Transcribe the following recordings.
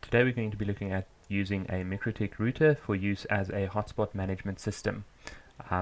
Today we're going to be looking at using a Mikrotik router for use as a hotspot management system.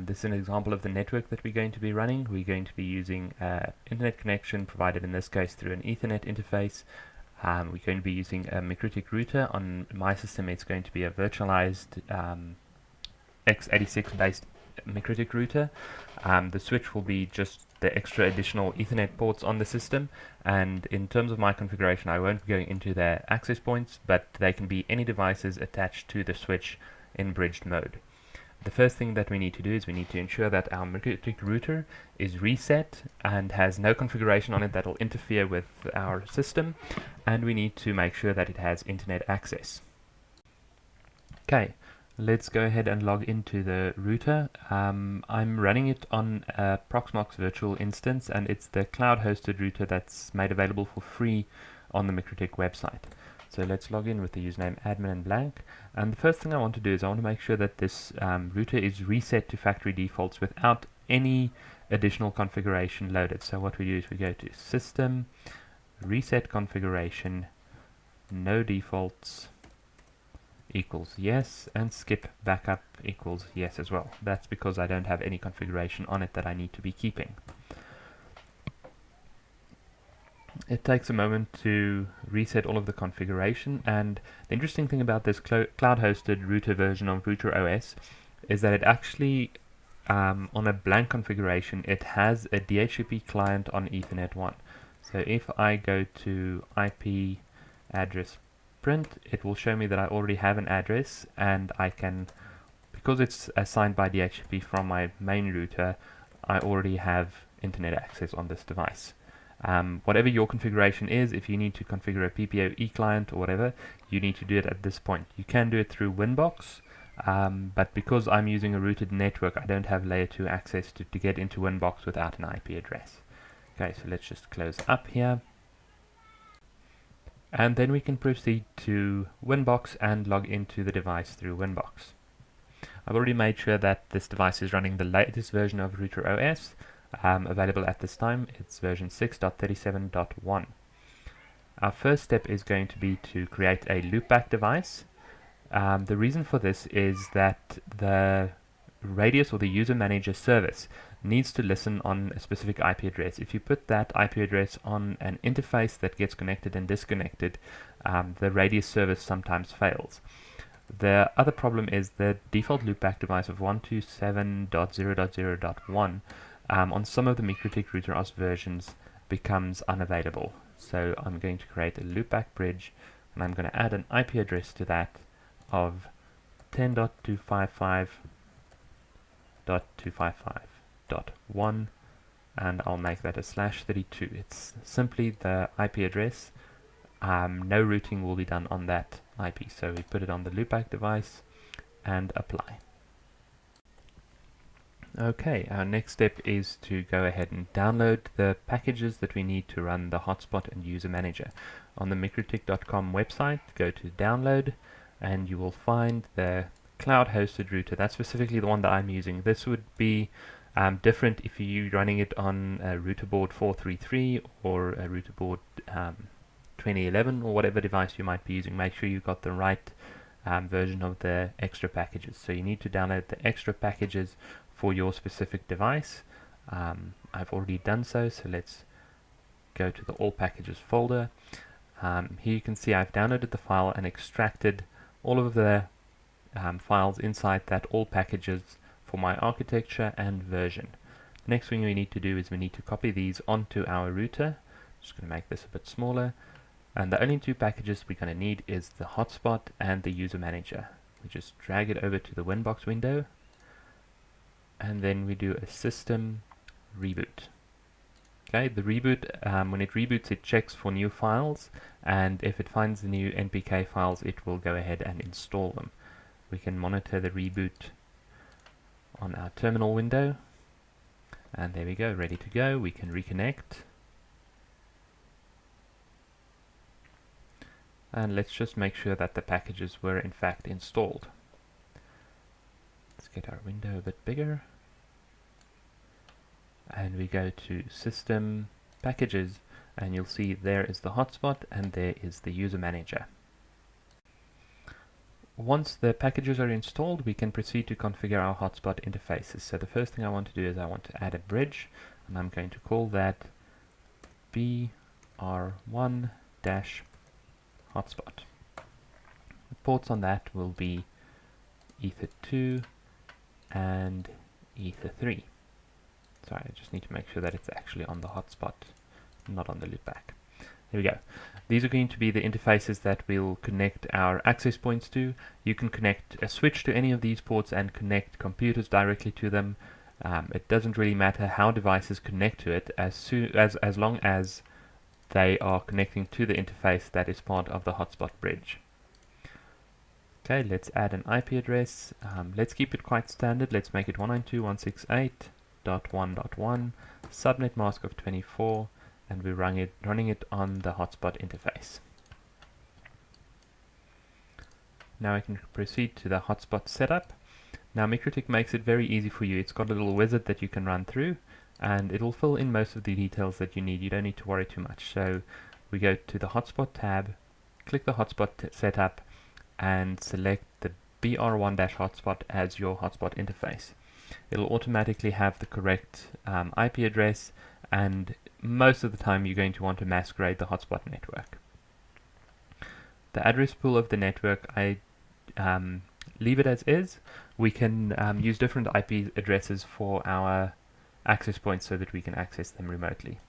This is an example of the network that we're going to be running. We're going to be using an internet connection provided in this case through an Ethernet interface. We're going to be using a Mikrotik router. On my system it's going to be a virtualized x86 based Mikrotik router. The switch will be just the extra additional Ethernet ports on the system, and in terms of my configuration I won't be going into their access points, but they can be any devices attached to the switch in bridged mode. The first thing that we need to do is we need to ensure that our Mikrotik router is reset and has no configuration on it that will interfere with our system, and we need to make sure that it has internet access. Okay, let's go ahead and log into the router. I'm running it on a Proxmox virtual instance, and it's the cloud-hosted router that's made available for free on the Mikrotik website. So let's log in with the username admin and blank. And the first thing I want to do is I want to make sure that this router is reset to factory defaults without any additional configuration loaded. So what we do is we go to System, Reset Configuration, No Defaults, equals yes, and skip backup equals yes as well. That's because I don't have any configuration on it that I need to be keeping. It takes a moment to reset all of the configuration, and the interesting thing about this cloud-hosted router version of Router OS is that it actually, on a blank configuration, it has a DHCP client on Ethernet 1. So if I go to IP address print, it will show me that I already have an address, and I can, because it's assigned by DHCP from my main router, I already have internet access on this device. Whatever your configuration is, if you need to configure a PPOE client or whatever, you need to do it at this point. You can do it through Winbox, but because I'm using a routed network, I don't have layer 2 access to get into Winbox without an IP address. Okay, so let's just close up here. And then we can proceed to Winbox and log into the device through Winbox. I've already made sure that this device is running the latest version of Router OS, available at this time. It's version 6.37.1. Our first step is going to be to create a loopback device. The reason for this is that the radius or the user manager service needs to listen on a specific IP address. If you put that IP address on an interface that gets connected and disconnected, the radius service sometimes fails. The other problem is the default loopback device of 127.0.0.1 on some of the Mikrotik router OS versions becomes unavailable. So I'm going to create a loopback bridge, and I'm going to add an IP address to that of 10.255.255.1, and I'll make that a /32. It's simply the IP address. No routing will be done on that IP, so we put it on the loopback device and apply. Okay, our next step is to go ahead and download the packages that we need to run the hotspot and user manager. On the mikrotik.com website, go to download, and you will find the cloud-hosted router. That's specifically the one that I'm using. This would be different if you're running it on a router board 433 or a router board 2011 or whatever device you might be using. Make sure you've got the right version of the extra packages. So you need to download the extra packages for your specific device. I've already done so, so let's go to the all packages folder. Here you can see I've downloaded the file and extracted all of the files inside that all packages for my architecture and version. The next thing we need to do is we need to copy these onto our router. Just going to make this a bit smaller, and the only two packages we're going to need is the hotspot and the user manager. We just drag it over to the Winbox window, and then we do a system reboot. Okay, the reboot, when it reboots, it checks for new files, and if it finds the new NPK files, it will go ahead and install them. We can monitor the reboot on our terminal window, and there we go, ready to go. We can reconnect, and let's just make sure that the packages were in fact installed. Let's get our window a bit bigger, and we go to System, Packages, and you'll see there is the hotspot and there is the user manager. Once the packages are installed, we can proceed to configure our hotspot interfaces. So the first thing I want to do is I want to add a bridge, and I'm going to call that BR1-hotspot. The ports on that will be Ether 2 and Ether 3. Sorry, I just need to make sure that it's actually on the hotspot, not on the loopback. There we go. These are going to be the interfaces that we'll connect our access points to. You can connect a switch to any of these ports and connect computers directly to them. It doesn't really matter how devices connect to it, as long as they are connecting to the interface that is part of the hotspot bridge. Okay, let's add an IP address. Let's keep it quite standard. Let's make it 192.168.1.1, subnet mask of 24, and we're running it on the hotspot interface. Now I can proceed to the hotspot setup. Now Mikrotik makes it very easy for you. It's got a little wizard that you can run through, and it'll fill in most of the details that you need. You don't need to worry too much. So we go to the hotspot tab, click the hotspot setup, and select the BR1-hotspot as your hotspot interface. It'll automatically have the correct IP address, and most of the time you're going to want to masquerade the hotspot network. The address pool of the network, I leave it as is. We can use different IP addresses for our access points so that we can access them remotely.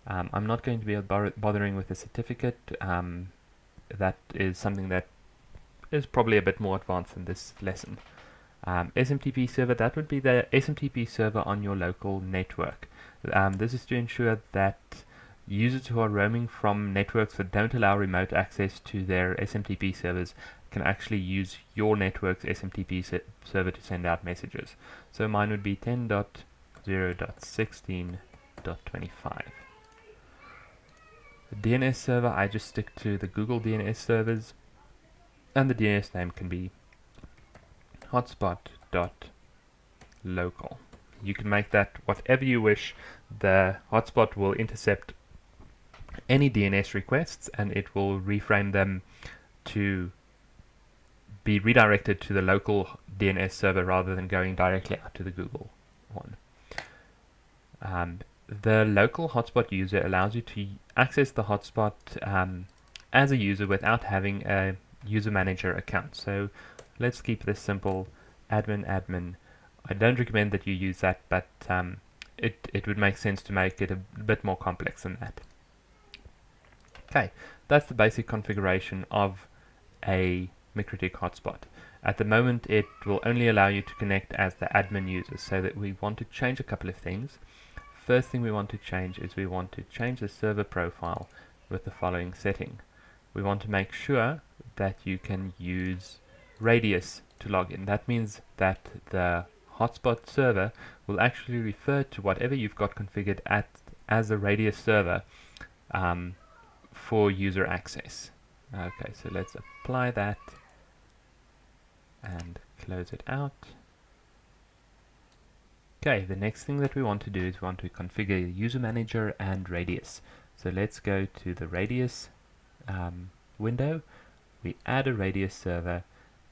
I'm not going to be bothering with a certificate. That is something that is probably a bit more advanced in this lesson. SMTP server, that would be the SMTP server on your local network. This is to ensure that users who are roaming from networks that don't allow remote access to their SMTP servers can actually use your network's SMTP server to send out messages. So mine would be 10.0.16.25. The DNS server, I just stick to the Google DNS servers, and the DNS name can be hotspot.local. You can make that whatever you wish. The hotspot will intercept any DNS requests, and it will reframe them to be redirected to the local DNS server rather than going directly out to the Google one. The local hotspot user allows you to access the hotspot as a user without having a user manager account. So let's keep this simple: admin. I don't recommend that you use that, but it would make sense to make it a bit more complex than that. Okay, that's the basic configuration of a Mikrotik hotspot. At the moment it will only allow you to connect as the admin user, so that we want to change a couple of things. First thing we want to change is we want to change the server profile with the following setting. We want to make sure that you can use Radius to log in. That means that the hotspot server will actually refer to whatever you've got configured as a Radius server for user access. Okay, so let's apply that and close it out. Okay, the next thing that we want to do is we want to configure the user manager and Radius. So let's go to the Radius window. We add a Radius server,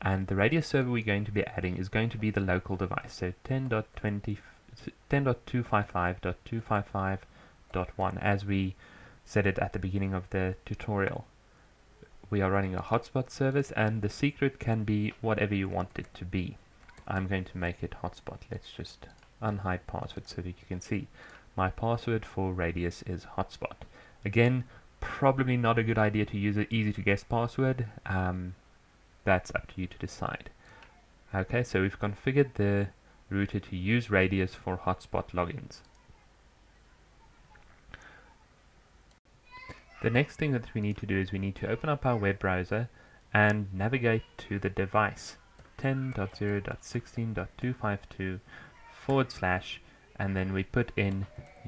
and the Radius server we're going to be adding is going to be the local device. So 10.255.255.1, as we said it at the beginning of the tutorial. We are running a hotspot service, and the secret can be whatever you want it to be. I'm going to make it hotspot. Let's just unhide password so that you can see. My password for Radius is hotspot. Again, probably not a good idea to use an easy to guess password. That's up to you to decide. Okay, so we've configured the router to use Radius for hotspot logins. The next thing that we need to do is we need to open up our web browser and navigate to the device 10.0.16.252/ and then we put in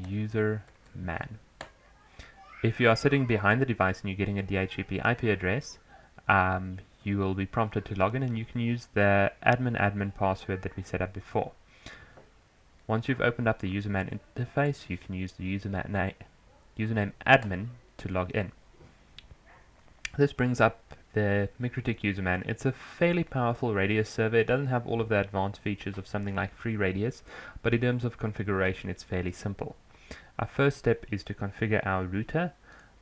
user man. If you are sitting behind the device and you're getting a DHCP IP address, you will be prompted to log in, and you can use the admin password that we set up before. Once you've opened up the userman interface, you can use the username admin to log in. This brings up the Mikrotik userman. It's a fairly powerful radius server. It doesn't have all of the advanced features of something like FreeRadius, but in terms of configuration it's fairly simple. Our first step is to configure our router.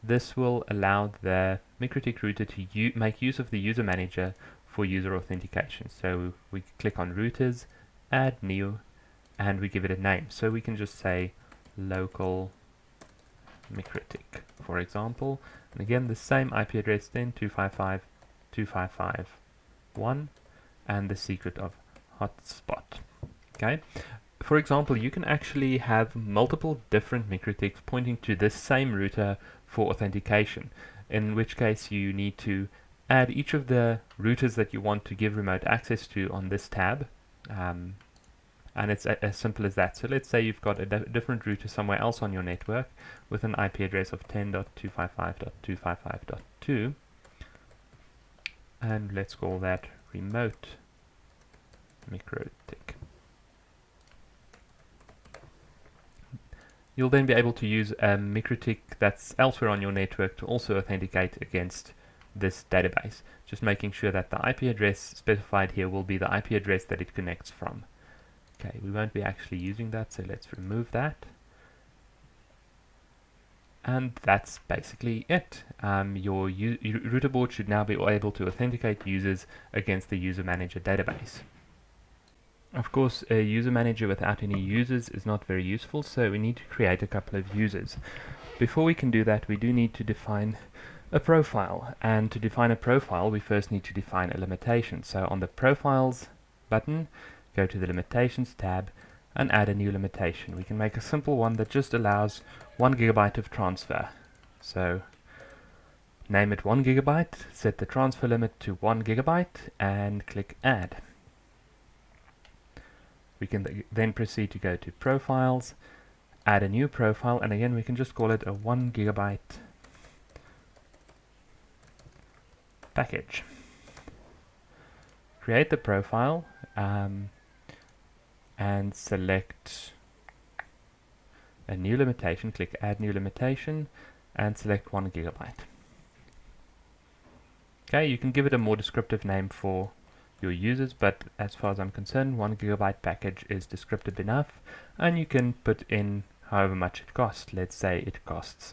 This will allow the Mikrotik router to make use of the user manager for user authentication. So we click on routers, add new, and we give it a name. So we can just say local Mikrotik, for example. And again, the same IP address, then 255.255.1, and the secret of Hotspot. Okay. For example, you can actually have multiple different Mikrotiks pointing to this same router for authentication, in which case you need to add each of the routers that you want to give remote access to on this tab, and it's as simple as that. So let's say you've got a different router somewhere else on your network with an IP address of 10.255.255.2, and let's call that remote Mikrotik. You'll then be able to use a Mikrotik that's elsewhere on your network to also authenticate against this database, just making sure that the IP address specified here will be the IP address that it connects from. Okay, we won't be actually using that, so let's remove that. And that's basically it. Your router board should now be able to authenticate users against the user manager database. Of course, a user manager without any users is not very useful, so we need to create a couple of users. Before we can do that, we do need to define a profile, and to define a profile we first need to define a limitation. So on the Profiles button, go to the Limitations tab and add a new limitation. We can make a simple one that just allows 1 gigabyte of transfer. So name it 1 gigabyte, set the transfer limit to 1 gigabyte and click Add. We can then proceed to go to Profiles, add a new profile, and again we can just call it a 1 gigabyte package. Create the profile and select a new limitation, click Add New Limitation and select 1 gigabyte. Okay, you can give it a more descriptive name for your users, but as far as I'm concerned, 1 gigabyte package is descriptive enough, and you can put in however much it costs. Let's say it costs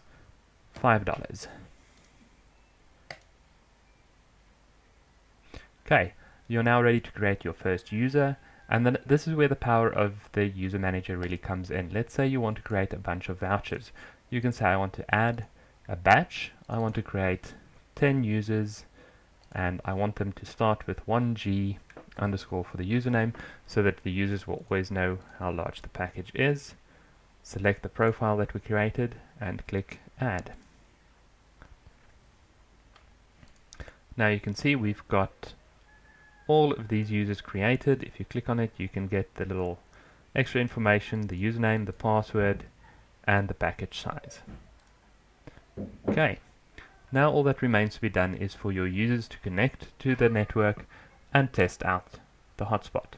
$5. Okay, you're now ready to create your first user, and then this is where the power of the user manager really comes in. Let's say you want to create a bunch of vouchers. You can say I want to add a batch, I want to create 10 users, and I want them to start with 1G underscore for the username so that the users will always know how large the package is. Select the profile that we created and click Add. Now you can see we've got all of these users created. If you click on it, you can get the little extra information, the username, the password, and the package size. Okay. Now all that remains to be done is for your users to connect to the network and test out the hotspot.